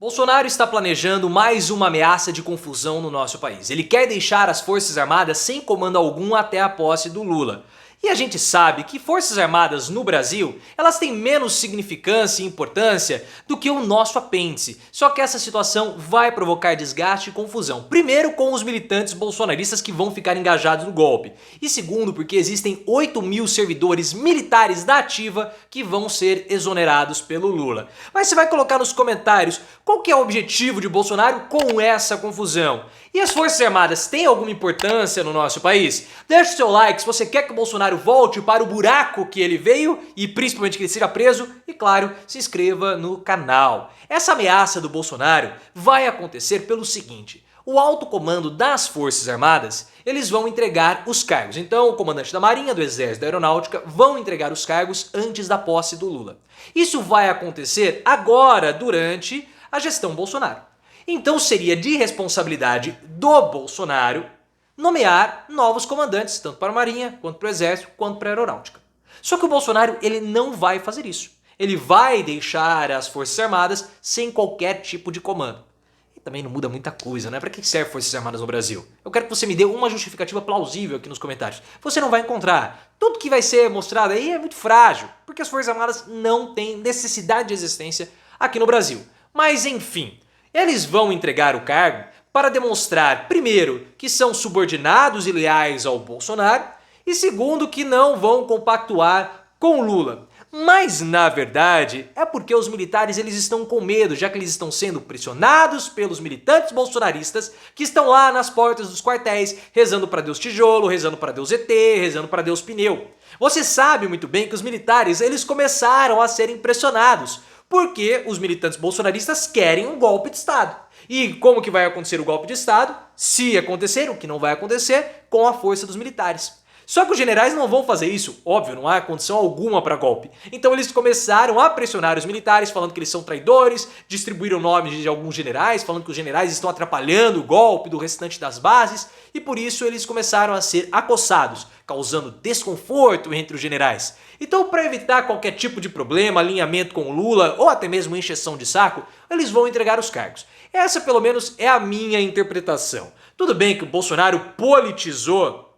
Bolsonaro está planejando mais uma ameaça de confusão no nosso país. Ele quer deixar as Forças Armadas sem comando algum até a posse do Lula. E a gente sabe que Forças Armadas no Brasil, elas têm menos significância e importância do que o nosso apêndice. Só que essa situação vai provocar desgaste e confusão. Primeiro com os militantes bolsonaristas que vão ficar engajados no golpe. E segundo porque existem 8.000 servidores militares da ativa que vão ser exonerados pelo Lula. Mas você vai colocar nos comentários qual que é o objetivo de Bolsonaro com essa confusão. E as Forças Armadas têm alguma importância no nosso país? Deixe o seu like se você quer que o Bolsonaro volte para o buraco que ele veio e principalmente que ele seja preso. E claro, se inscreva no canal. Essa ameaça do Bolsonaro vai acontecer pelo seguinte: o alto comando das Forças Armadas, eles vão entregar os cargos. Então o comandante da Marinha, do Exército, da Aeronáutica vão entregar os cargos antes da posse do Lula. Isso vai acontecer agora, durante a gestão Bolsonaro. Então seria de responsabilidade do Bolsonaro nomear novos comandantes, tanto para a Marinha, quanto para o Exército, quanto para a Aeronáutica. Só que o Bolsonaro ele não vai fazer isso. Ele vai deixar as Forças Armadas sem qualquer tipo de comando. E também não muda muita coisa, né? Para que serve Forças Armadas no Brasil? Eu quero que você me dê uma justificativa plausível aqui nos comentários. Você não vai encontrar. Tudo que vai ser mostrado aí é muito frágil, porque as Forças Armadas não têm necessidade de existência aqui no Brasil. Mas enfim, eles vão entregar o cargo para demonstrar, primeiro, que são subordinados e leais ao Bolsonaro, e segundo, que não vão compactuar com o Lula. Mas, na verdade, é porque os militares eles estão com medo, já que eles estão sendo pressionados pelos militantes bolsonaristas que estão lá nas portas dos quartéis, rezando para Deus tijolo, rezando para Deus ET, rezando para Deus pneu. Você sabe muito bem que os militares eles começaram a ser pressionados, porque os militantes bolsonaristas querem um golpe de Estado. E como que vai acontecer o golpe de Estado? Se acontecer, o que não vai acontecer, com a força dos militares. Só que os generais não vão fazer isso, óbvio, não há condição alguma para golpe. Então eles começaram a pressionar os militares, falando que eles são traidores, distribuíram nomes de alguns generais, falando que os generais estão atrapalhando o golpe do restante das bases, e por isso eles começaram a ser acossados, causando desconforto entre os generais. Então, para evitar qualquer tipo de problema, alinhamento com o Lula, ou até mesmo encheção de saco, eles vão entregar os cargos. Essa, pelo menos, é a minha interpretação. Tudo bem que o Bolsonaro politizou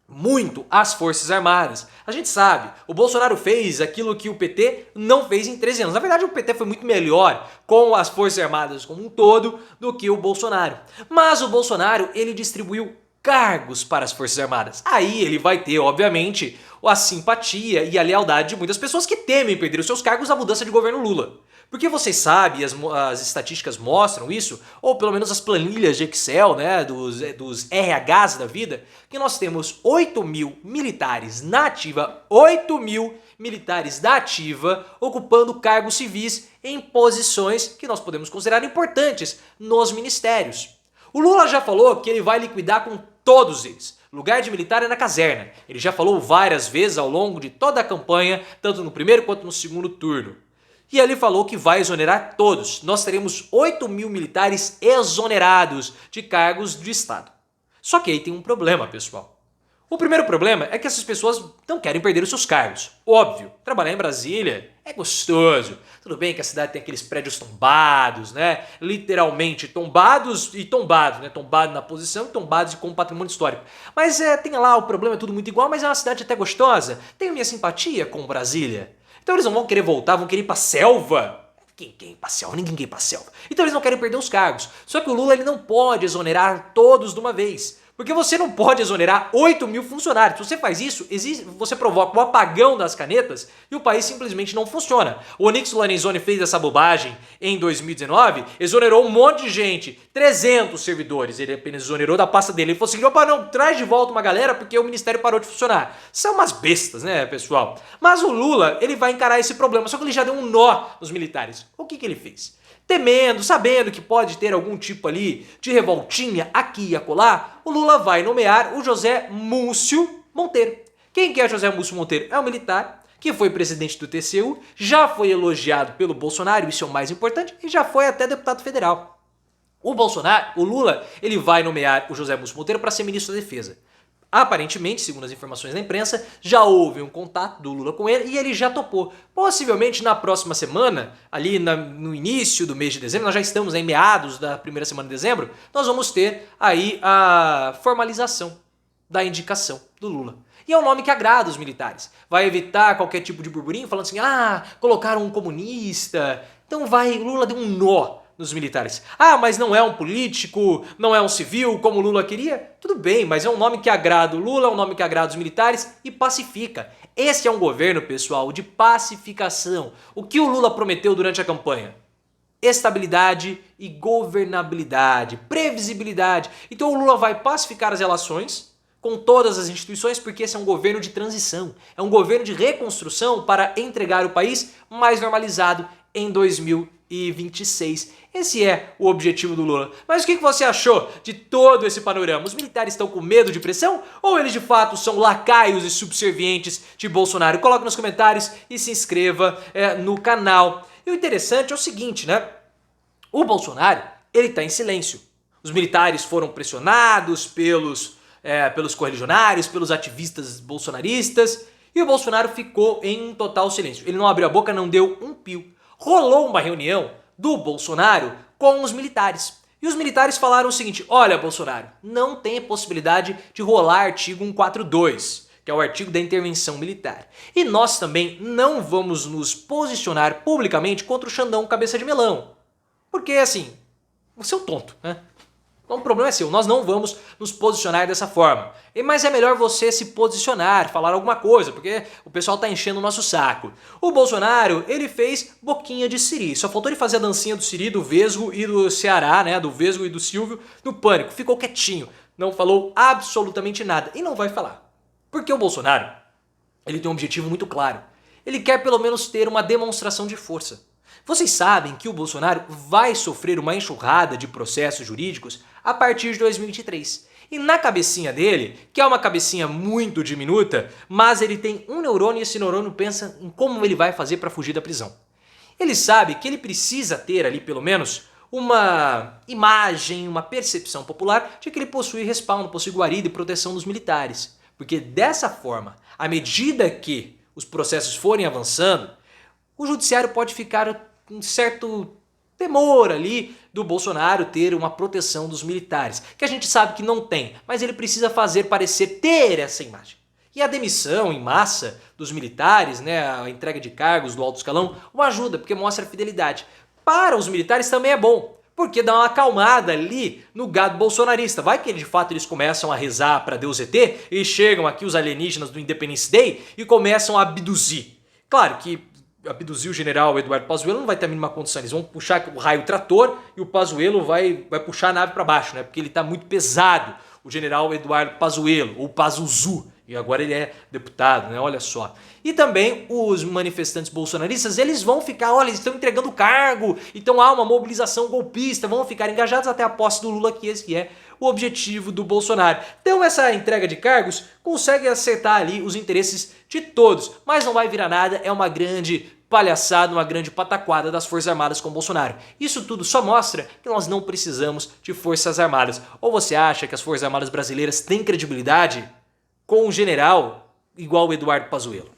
muito as Forças Armadas. A gente sabe, o Bolsonaro fez aquilo que o PT não fez em 13 anos. Na verdade, o PT foi muito melhor com as Forças Armadas como um todo do que o Bolsonaro. Mas o Bolsonaro, ele distribuiu cargos para as Forças Armadas. Aí ele vai ter, obviamente, a simpatia e a lealdade de muitas pessoas que temem perder os seus cargos na mudança de governo Lula. Porque vocês sabem, as estatísticas mostram isso, ou pelo menos as planilhas de Excel, né, dos RHs da vida, que nós temos 8.000 militares na ativa, 8.000 militares da ativa ocupando cargos civis em posições que nós podemos considerar importantes nos ministérios. O Lula já falou que ele vai liquidar com todos eles. Lugar de militar é na caserna. Ele já falou várias vezes ao longo de toda a campanha, tanto no primeiro quanto no segundo turno. E ele falou que vai exonerar todos. Nós teremos 8.000 militares exonerados de cargos de Estado. Só que aí tem um problema, pessoal. O primeiro problema é que essas pessoas não querem perder os seus cargos. Óbvio, trabalhar em Brasília é gostoso. Tudo bem que a cidade tem aqueles prédios tombados, né? Literalmente tombados e tombados, né? Tombado na posição e tombados com patrimônio histórico. Mas tem lá, o problema é tudo muito igual, mas é uma cidade até gostosa. Tenho minha simpatia com Brasília. Então eles não vão querer voltar, vão querer ir pra selva. Quem quer ir pra selva? Ninguém quer ir pra selva. Então eles não querem perder os cargos. Só que o Lula ele não pode exonerar todos de uma vez. Porque você não pode exonerar 8.000 funcionários. Se você faz isso, você provoca um apagão das canetas e o país simplesmente não funciona. O Onyx Lorenzoni fez essa bobagem em 2019, exonerou um monte de gente, 300 servidores. Ele apenas exonerou da pasta dele. Ele falou assim, opa, não, traz de volta uma galera porque o ministério parou de funcionar. São umas bestas, né, pessoal? Mas o Lula, ele vai encarar esse problema, só que ele já deu um nó nos militares. O que ele fez? Temendo, sabendo que pode ter algum tipo ali de revoltinha aqui e acolá, o Lula vai nomear o José Múcio Monteiro. Quem que é José Múcio Monteiro? É um militar que foi presidente do TCU, já foi elogiado pelo Bolsonaro, isso é o mais importante, e já foi até deputado federal. O Lula, ele vai nomear o José Múcio Monteiro para ser ministro da Defesa. Aparentemente, segundo as informações da imprensa, já houve um contato do Lula com ele e ele já topou. Possivelmente na próxima semana, ali no início do mês de dezembro, nós já estamos em meados da primeira semana de dezembro, nós vamos ter aí a formalização da indicação do Lula. E é um nome que agrada os militares. Vai evitar qualquer tipo de burburinho falando assim, colocaram um comunista. Então Lula deu um nó nos militares. Mas não é um político, não é um civil como o Lula queria? Tudo bem, mas é um nome que agrada o Lula, é um nome que agrada os militares e pacifica. Esse é um governo, pessoal, de pacificação. O que o Lula prometeu durante a campanha? Estabilidade e governabilidade, previsibilidade. Então o Lula vai pacificar as relações com todas as instituições, porque esse é um governo de transição, é um governo de reconstrução para entregar o país mais normalizado em 2026. Esse é o objetivo do Lula. Mas o que você achou de todo esse panorama? Os militares estão com medo de pressão ou eles de fato são lacaios e subservientes de Bolsonaro? Coloque nos comentários e se inscreva no canal. E o interessante é o seguinte, né? O Bolsonaro, ele está em silêncio. Os militares foram pressionados pelos correligionários, pelos ativistas bolsonaristas, e o Bolsonaro ficou em total silêncio. Ele não abriu a boca, não deu um pio. Rolou uma reunião do Bolsonaro com os militares. E os militares falaram o seguinte, olha Bolsonaro, não tem possibilidade de rolar artigo 142, que é o artigo da intervenção militar. E nós também não vamos nos posicionar publicamente contra o Xandão cabeça de melão. Porque assim, você é um tonto, né? Então o problema é seu, nós não vamos nos posicionar dessa forma. Mas é melhor você se posicionar, falar alguma coisa, porque o pessoal tá enchendo o nosso saco. O Bolsonaro, ele fez boquinha de siri, só faltou ele fazer a dancinha do siri, do Vesgo e do Ceará, né, do Vesgo e do Silvio, no Pânico. Ficou quietinho, não falou absolutamente nada e não vai falar. Porque o Bolsonaro, ele tem um objetivo muito claro. Ele quer pelo menos ter uma demonstração de força. Vocês sabem que o Bolsonaro vai sofrer uma enxurrada de processos jurídicos a partir de 2023. E na cabecinha dele, que é uma cabecinha muito diminuta, mas ele tem um neurônio e esse neurônio pensa em como ele vai fazer para fugir da prisão. Ele sabe que ele precisa ter ali pelo menos uma imagem, uma percepção popular de que ele possui respaldo, possui guarida e proteção dos militares. Porque dessa forma, à medida que os processos forem avançando, o judiciário pode ficar um certo temor ali do Bolsonaro ter uma proteção dos militares, que a gente sabe que não tem, mas ele precisa fazer parecer ter essa imagem. E a demissão em massa dos militares, né, a entrega de cargos do alto escalão, o ajuda, porque mostra fidelidade. Para os militares também é bom, porque dá uma acalmada ali no gado bolsonarista. Vai que de fato eles começam a rezar para Deus ET e chegam aqui os alienígenas do Independence Day e começam a abduzir. Claro que abduzir o general Eduardo Pazuello não vai ter a mínima condição. Eles vão puxar o raio trator e o Pazuello vai puxar a nave para baixo, né? Porque ele está muito pesado, o general Eduardo Pazuello, ou Pazuzu. E agora ele é deputado, né? Olha só. E também os manifestantes bolsonaristas, eles vão ficar, olha, eles estão entregando cargo, então há uma mobilização golpista, vão ficar engajados até a posse do Lula, que esse é o objetivo do Bolsonaro. Então essa entrega de cargos consegue acertar ali os interesses de todos, mas não vai virar nada, é uma grande palhaçada, uma grande pataquada das Forças Armadas com o Bolsonaro. Isso tudo só mostra que nós não precisamos de Forças Armadas. Ou você acha que as Forças Armadas brasileiras têm credibilidade com um general igual o Eduardo Pazuello?